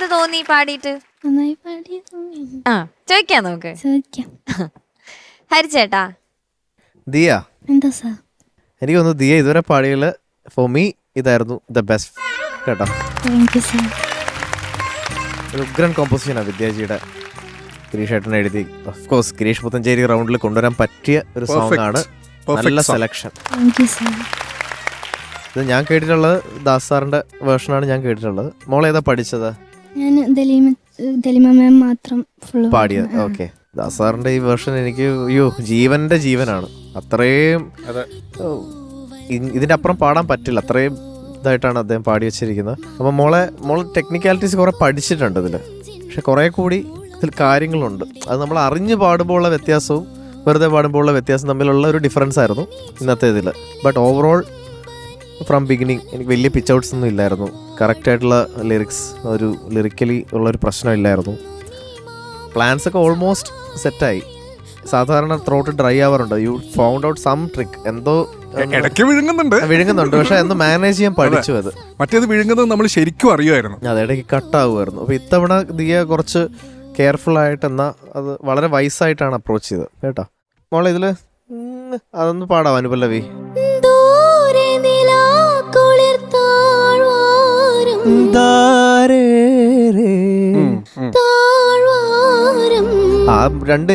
എന്ത് തോന്നി പാടിയിട്ട്? നന്നായി പാടി തോന്നി. ആ ചോദിക്കാം, നമുക്ക് ചോദിക്കാം. ഹരിച്ചേട്ടാ. ദിയ, എന്താ സാർ? എനിക്ക് തോന്നുന്നു ദിയ ഇതുവരെ പാടിയതിൽ ഫോർ മീ ഇതായിരുന്നു ദ ബെസ്റ്റ് കേട്ടോ. Thank you sir. ഒരു ഉഗ്രൻ കോമ്പോസിഷനാണ് വിദ്യാജിയുടെ. ഗിരീഷ് ഏട്ടൻ എഴുതി, ഓഫ് കോഴ്സ് ഗിരീഷ് പുത്തഞ്ചേരി റൗണ്ടിൽ കൊണ്ടുവരാൻ പറ്റിയ ഒരു സോങ് ആണ്. നല്ല സെലക്ഷൻ. Thank you sir. ഇത് ഞാൻ കേട്ടിട്ടുള്ളത് ദാസ് സാറിന്റെ വേർഷനാണ് ഞാൻ കേട്ടിട്ടുള്ളത്. മോളെ ഏതാ പഠിച്ചത്? ഞാൻ ദലിമ മാം മാത്രം ഫുള്ള് പാടിയത്. ഓക്കെ. ദാസ് സാറിന്റെ ഈ വേർഷൻ എനിക്ക് ജീവന്റെ ജീവനാണ്. അത്രയും ഇതിന്റെ അപ്പുറം പാടാൻ പറ്റില്ല, അത്രയും ഇതായിട്ടാണ് അദ്ദേഹം പാടി വെച്ചിരിക്കുന്നത്. അപ്പം മോൾ ടെക്നിക്കാലിറ്റീസ് കുറെ പഠിച്ചിട്ടുണ്ട് ഇതിൽ, പക്ഷെ കുറെ കൂടി ഇതിൽ കാര്യങ്ങളുണ്ട്. അത് നമ്മൾ അറിഞ്ഞ് പാടുമ്പോൾ ഉള്ള വ്യത്യാസവും വെറുതെ പാടുമ്പോൾ ഉള്ള വ്യത്യാസം തമ്മിലുള്ള ഒരു ഡിഫറൻസ് ആയിരുന്നു ഇന്നത്തെ ഇതിൽ. ബട്ട് ഓവറോൾ ഫ്രം ബിഗിനിങ് എനിക്ക് വലിയ പിച്ച് ഔട്ട്സ് ഒന്നും ഇല്ലായിരുന്നു. കറക്റ്റായിട്ടുള്ള ലിറിക്സ്, ഒരു ലിറിക്കലി ഉള്ളൊരു പ്രശ്നമില്ലായിരുന്നു. പ്ലാൻസ് ഒക്കെ ഓൾമോസ്റ്റ് സെറ്റായി. സാധാരണ ത്രോട്ട് ഡ്രൈ ആവാറുണ്ട്. You found out some trick, എന്തോ ഇടയ്ക്ക് വിഴുങ്ങുന്നുണ്ട്, പക്ഷെ എന്ന് മാനേജ് ചെയ്യാൻ പഠിച്ചു. അത് മറ്റേത് വിഴുങ്ങുന്നത് നമ്മൾ ശരിക്കും അറിയുമായിരുന്നു, അത് ഇടയ്ക്ക് കട്ടാവുമായിരുന്നു. അപ്പോൾ ഇത്തവണ ദിയ കുറച്ച് കെയർഫുൾ ആയിട്ട്, എന്നാൽ അത് വളരെ വൈസായിട്ടാണ് അപ്രോച്ച് ചെയ്തത് കേട്ടോ. മോളെ ഇതിൽ അതൊന്ന് പാടാം അനുപല്ലവി. ആ രണ്ട്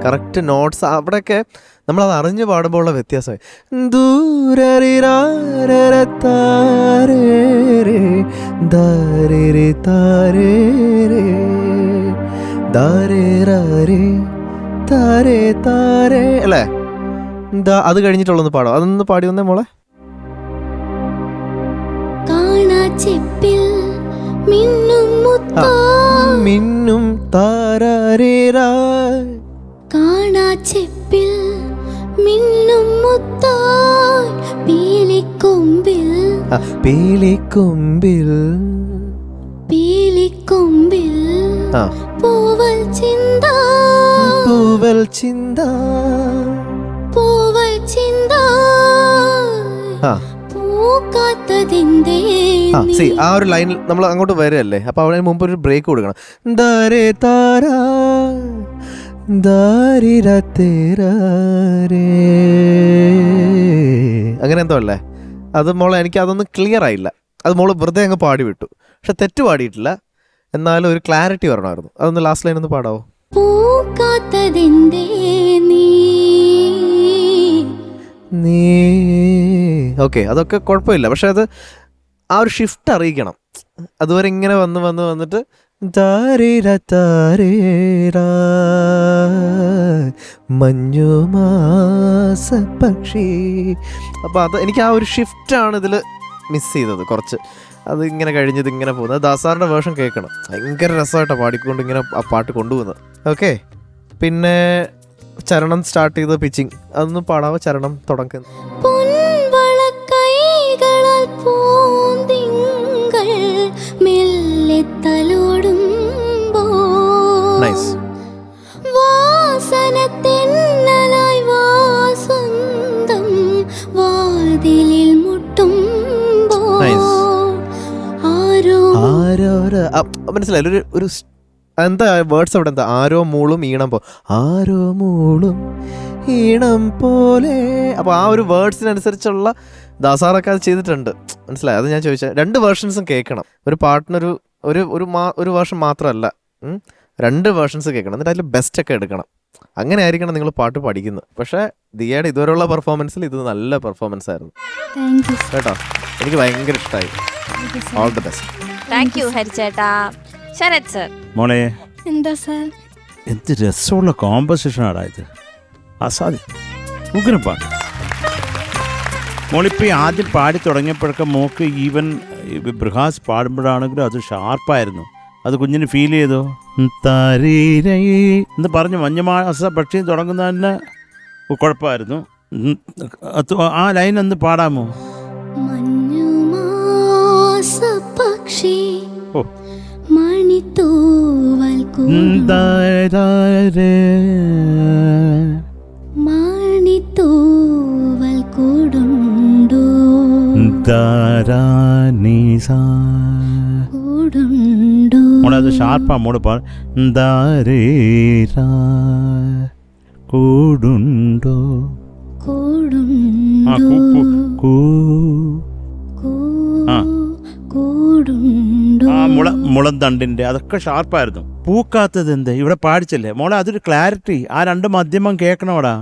കറക്റ്റ് നോട്ട്സ് അവിടെയൊക്കെ നമ്മളത് അറിഞ്ഞ് പാടുമ്പോൾ ഉള്ള വ്യത്യാസമായി. അല്ലേ? അത് കഴിഞ്ഞിട്ടുള്ളൊന്ന് പാടാം, അതൊന്ന് പാടി വന്നേ മോളെ. മിന്നും താരേരാ കാണാച്ചെപ്പിൽ മിന്നും മുത്തായി പീലിക്കൊമ്പിൽ പീലിക്കൊമ്പിൽ പീലിക്കൊമ്പിൽ പൂവൽ ചിന്ത പൂവൽ ചിന്ത പൂവൽ ചിന്ത ആ ഒരു ലൈനിൽ നമ്മൾ അങ്ങോട്ട് വരല്ലേ, അപ്പൊ അവിടെ മുമ്പ് ഒരു ബ്രേക്ക് കൊടുക്കണം. അങ്ങനെ എന്തോ അല്ലേ അത് മോളെ. എനിക്ക് അതൊന്നും ക്ലിയർ ആയില്ല. അത് മോള് വെറുതെ അങ്ങ് പാടി വിട്ടു, പക്ഷെ തെറ്റ് പാടിയിട്ടില്ല. എന്നാലും ഒരു ക്ലാരിറ്റി വരണമായിരുന്നു. അതൊന്ന് ലാസ്റ്റ് ലൈൻ ഒന്ന് പാടാവോ? നീ ഓക്കെ, അതൊക്കെ കുഴപ്പമില്ല, പക്ഷെ അത് ആ ഒരു ഷിഫ്റ്റ് അറിയിക്കണം. അതുവരെ ഇങ്ങനെ വന്നിട്ട് മഞ്ഞുമാസ പക്ഷി. അപ്പോൾ അത് എനിക്ക് ആ ഒരു ഷിഫ്റ്റാണ് ഇതിൽ മിസ് ചെയ്തത് കുറച്ച്. അത് ഇങ്ങനെ കഴിഞ്ഞത് ഇങ്ങനെ പോകുന്നത്. ദാസാറിൻ്റെ വേർഷൻ കേൾക്കണം, ഭയങ്കര രസമായിട്ടാണ് പാടിക്കൊണ്ട് ഇങ്ങനെ ആ പാട്ട് കൊണ്ടുപോകുന്നത്. ഓക്കെ. പിന്നെ ചരണം സ്റ്റാർട്ട് ചെയ്ത് പിച്ചിങ് അതൊന്നും പാടാവോ? ചരണം തുടങ്ങുന്നത് നൈസ്. മനസ്സിലായി ഒരു എന്താ വേർഡ്സ് അവിടെ? എന്താ ആരോ മൂളും ഈണം ആരോ മൂളും ഈണം പോലെ. അപ്പോൾ ആ ഒരു വേർഡ്സിനനുസരിച്ചുള്ള ദാസാറൊക്കെ അത് ചെയ്തിട്ടുണ്ട്. മനസ്സിലായി? അത് ഞാൻ ചോദിച്ചത്. 2 വേർഷൻസും കേൾക്കണം. ഒരു പാട്ടിനൊരു ഒരു വേർഷൻ മാത്രമല്ല, 2 വേർഷൻസ് കേൾക്കണം. എന്നിട്ട് അതിൽ ബെസ്റ്റൊക്കെ എടുക്കണം. അങ്ങനെ ആയിരിക്കണം നിങ്ങൾ പാട്ട് പഠിക്കുന്നത്. പക്ഷേ ദിയയുടെ ഇതുവരെയുള്ള പെർഫോമൻസിൽ ഇത് നല്ല പെർഫോമൻസ് ആയിരുന്നു കേട്ടോ. എനിക്ക് ഭയങ്കര ഇഷ്ടമായി. All the best. Thank you ഹരിച്ചേട്ടാ. ശരത് സർ. മോളെ എന്താ സാർ? എന്ത് രസമുള്ള കോമ്പസിഷനാണ് ഇത്. അസാധ്യം, ഉഗ്രം പാട്ട്. മോളിപ്പോൾ ആദ്യം പാടി തുടങ്ങിയപ്പോഴൊക്കെ മോക്ക് ഈവൻ ബൃഹാസ് പാടുമ്പോഴാണെങ്കിലും അത് ഷാർപ്പായിരുന്നു. അത് കുഞ്ഞിന് ഫീൽ ചെയ്തോ? താരീരൈ എന്ന് പറഞ്ഞ് മഞ്ഞമാസ പക്ഷി തുടങ്ങുന്നതന്നെ കുഴപ്പമായിരുന്നു. ആ ലൈൻ ഒന്ന് പാടാമോ? മഞ്ഞുമാസ പക്ഷി ഓ മണിത്തൂവൽ മണിത്തൂവൽ കൂടും ദാരാനീസാ. കൂടുണ്ടോ മോളെ അത് ഷാർപ്പാ മോള് പാ. ദാരേരാ കൂടുണ്ടോ. ആ കൂ കൂ കൂ. ആ. കൂടുണ്ടോ ആ മുളന്തണ്ടിന്റെ അതൊക്കെ ഷാർപ്പായിരുന്നു. പൂക്കാത്തത് എന്ത് ഇവിടെ പാടിച്ചല്ലേ മോളെ, അതൊരു ക്ലാരിറ്റി. ആ രണ്ട് മധ്യമം കേൾക്കണോടാ.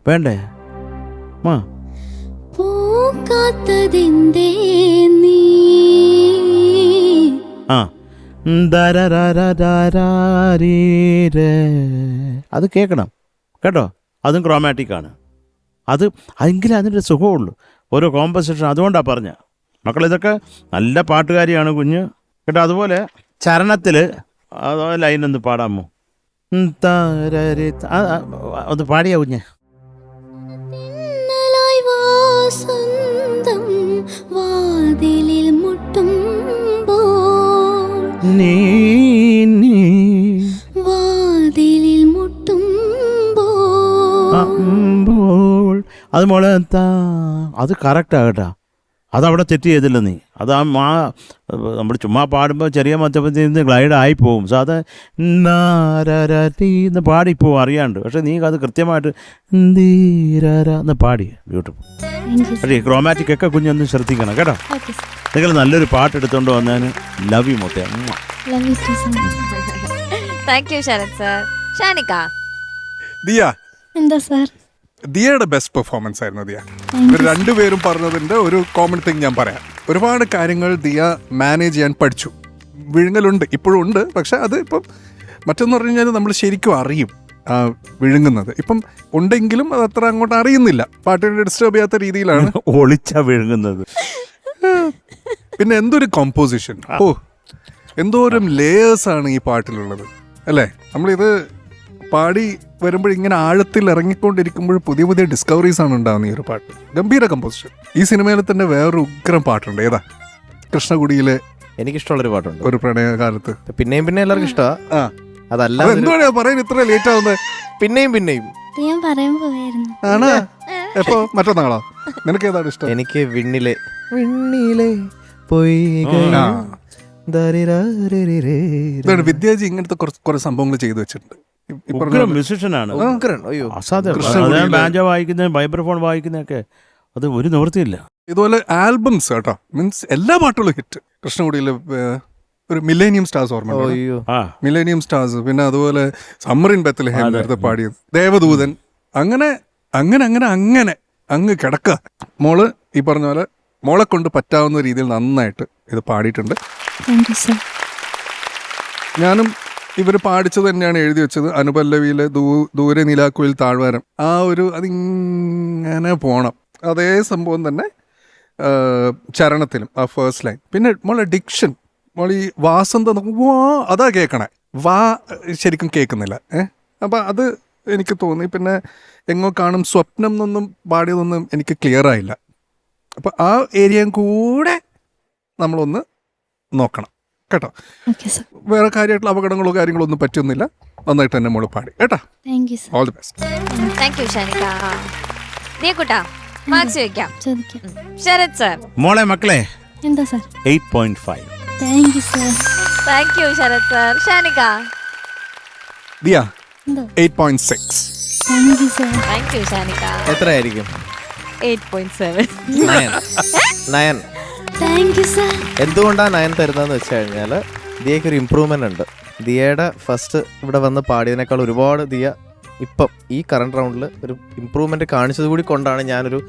വേണ്ടേ മാ. പൂക്കാത്തതെന്തേ നീ ആ അത് കേൾക്കണം കേട്ടോ. അതും ക്രോമാറ്റിക് ആണ്. അതെങ്കിലും അതിൻ്റെ സുഖമുള്ളൂ ഓരോ കോമ്പസിഷൻ. അതുകൊണ്ടാണ് പറഞ്ഞ മക്കൾ ഇതൊക്കെ നല്ല പാട്ടുകാരിയാണ് കുഞ്ഞ് കേട്ടോ. അതുപോലെ ചരണത്തിൽ ലൈൻ ഒന്ന് പാടാമോ? ഒന്ന് പാടിയാ കുഞ്ഞ്. തിന്നലായി വാസന്തം വാതിലിൽ മുട്ടുമ്പോൾ നീ വാതിലിൽ മുട്ടുമ്പോൾ അത് മോളെ അത് കറക്റ്റാ കേട്ടാ. അതവിടെ തെറ്റ് ചെയ്തില്ല നീ. അത് നമ്മൾ ചുമ്മാ പാടുമ്പോൾ ചെറിയ മധ്യത്തിൽ നിന്ന് ഗ്ലൈഡ് ആയിപ്പോവും. സോ അത് എന്ന് പാടിപ്പോവും അറിയാണ്ട്. പക്ഷെ നീ അത് കൃത്യമായിട്ട് എന്ന് പാടി. ബ്യൂട്ടിഫുൾ. പക്ഷേ ക്രോമാറ്റിക് ഒക്കെ കുഞ്ഞൊന്ന് ശ്രദ്ധിക്കണം കേട്ടോ. നിങ്ങൾ നല്ലൊരു പാട്ട് എടുത്തോണ്ട് വന്നതിന് ലവ് യു മൊത്തം. Thank you Sharath sir. Shanika. Diya, എന്താ സാർ? ദിയയുടെ ബെസ്റ്റ് പെർഫോമൻസ് ആയിരുന്നു ദിയ. ഇവർ രണ്ടുപേരും പറഞ്ഞതിൻ്റെ ഒരു കോമൺ തിങ് ഞാൻ പറയാം. ഒരുപാട് കാര്യങ്ങൾ ദിയ മാനേജ് ചെയ്യാൻ പഠിച്ചു. വിഴുങ്ങലുണ്ട്, ഇപ്പോഴും ഉണ്ട്. പക്ഷെ അത് ഇപ്പം മറ്റൊന്ന് പറഞ്ഞു കഴിഞ്ഞാൽ നമ്മൾ ശരിക്കും അറിയും വിഴുങ്ങുന്നത്. ഇപ്പം ഉണ്ടെങ്കിലും അത് അത്ര അങ്ങോട്ട് അറിയുന്നില്ല. പാട്ടിനെ ഡിസ്റ്റർബ് ചെയ്യാത്ത രീതിയിലാണ് ഒളിച്ച വിഴുങ്ങുന്നത്. പിന്നെ എന്തൊരു കോമ്പോസിഷൻ, എന്തോരം ലേയേഴ്സാണ് ഈ പാട്ടിലുള്ളത് അല്ലേ. നമ്മളിത് പാടി വരുമ്പോൾ ഇങ്ങനെ ആഴത്തിൽ ഇറങ്ങിക്കൊണ്ടിരിക്കുമ്പോൾ പുതിയ പുതിയ ഡിസ്കവറീസ് ആണ് ഉണ്ടാകുന്ന ഈ ഒരു പാട്ട്. ഗംഭീര കമ്പോസിഷൻ. ഈ സിനിമയിൽ തന്നെ വേറൊരു ഉഗ്രം പാട്ടുണ്ട്. ഏതാ? കൃഷ്ണകുടിയിലെ എനിക്കിഷ്ടമുള്ളൊരു പാട്ടുണ്ട്, ഒരു പ്രണയകാലത്ത്. പിന്നെയും പിന്നെ എല്ലാവർക്കും ഇഷ്ടമാണ്. അതല്ല എന്തുവാണ് പറയാൻ ഇത്ര ലേറ്റ് ആവുന്നത്? പിന്നെയും പിന്നെയും ഞാൻ പറയാൻ പോയായിരുന്നു. ആണോ? എപ്പോ? മറ്റന്നാളോ? നിനക്ക് ഏതാണ് ഇഷ്ടം? എനിക്ക് വിണ്ണിലെ പോയി. വിദ്യാജി ഇങ്ങനത്തെ കുറെ സംഭവങ്ങൾ ചെയ്തു വെച്ചിട്ടുണ്ട്. മ്യൂസിഷ്യനാണ്. കൃഷ്ണകുടിയിലെ ബാൻജോ വായിക്കുന്ന, വൈബ്രഫോൺ വായിക്കുന്നതൊക്കെ അത് ഒരു നിവൃത്തിയില്ല. ഇതുപോലെ ആൽബംസ് കേട്ടോ, മീൻസ് എല്ലാ പാട്ടുകളും ഹിറ്റ്. കൃഷ്ണകുടിയിലെ ഒരു മില്ലേനിയം സ്റ്റാർസ് ഓർമ്മ, മില്ലേനിയം സ്റ്റാർസ്. പിന്നെ അതുപോലെ സമ്മർ ഇൻ ബെത്ലഹേം നേരത്തെ പാടിയത്, ദേവദൂതൻ. അങ്ങനെ അങ്ങനെ അങ്ങനെ അങ്ങനെ അങ്ങ് കിടക്കുക. മോള് ഈ പറഞ്ഞ പോലെ മോളെ കൊണ്ട് പറ്റാവുന്ന രീതിയിൽ നന്നായിട്ട് ഇത് പാടിയിട്ടുണ്ട്. ഞാനും ഇവർ പാടിച്ചത് തന്നെയാണ് എഴുതി വെച്ചത്. അനുപല്ലവിയിലെ ദൂരെ നിലാക്കുയിൽ താഴ്വാരം, ആ ഒരു അതിങ്ങനെ പോണം. അതേ സംഭവം തന്നെ ചരണത്തിലും ആ ഫേസ്റ്റ് ലൈൻ. പിന്നെ മോളെ ഡിക്ഷൻ, മോൾ ഈ വാസന്ത അതാ കേൾക്കണേ, വാ ശരിക്കും കേൾക്കുന്നില്ല. അപ്പം അത് എനിക്ക് തോന്നി. പിന്നെ എങ്ങോ കാണും സ്വപ്നം എന്നൊന്നും പാടിയതൊന്നും എനിക്ക് ക്ലിയർ ആയില്ല. അപ്പം ആ ഏരിയയും കൂടെ നമ്മളൊന്ന് നോക്കണം കേട്ടോ. വേറെ കാര്യമായിട്ടുള്ള അപകടങ്ങളോ കാര്യങ്ങളോ ഒന്നും പറ്റുന്നില്ല. നന്നായിട്ട് തന്നെ മോള് പാടി കേട്ടോ. All the best. Thank you Shanika. ദിയക്കുട്ടാ, മാർക്സ് ചോദിക്കാം. ശരത് സർ. മോളെ മക്കളെ എന്താ sir? 8.5. Thank you sir. Thank you Sharath sir. Shanika. Diya 8.6. Thank you sir. Thank you Shanika. എത്രയായിരിക്കും? 8.7. 9. Thank you sir. എന്തുകൊണ്ടാണ് 9 തരുന്നതെന്ന് വെച്ച് കഴിഞ്ഞാൽ ദിയയ്ക്ക് ഒരു ഇമ്പ്രൂവ്മെന്റ് ഉണ്ട്. ദിയയുടെ ഫസ്റ്റ് ഇവിടെ വന്ന് പാടിയതിനേക്കാൾ ഒരുപാട് ദിയ ഇപ്പം ഈ കറണ്ട് റൗണ്ടിൽ ഒരു ഇമ്പ്രൂവ്മെന്റ് കാണിച്ചത് കൂടി കൊണ്ടാണ് ഞാനൊരു,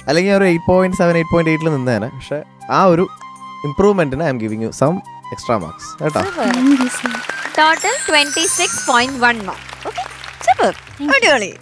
അല്ലെങ്കിൽ ഒരു 8.7 8.8 നിന്നേനെ. പക്ഷെ ആ ഒരു ഇമ്പ്രൂവ്മെന്റിന് I'm giving you some extra marks കേട്ടോ. Total 26.1 mark. ഓക്കെ, സൂപ്പർ, അടിപൊളി.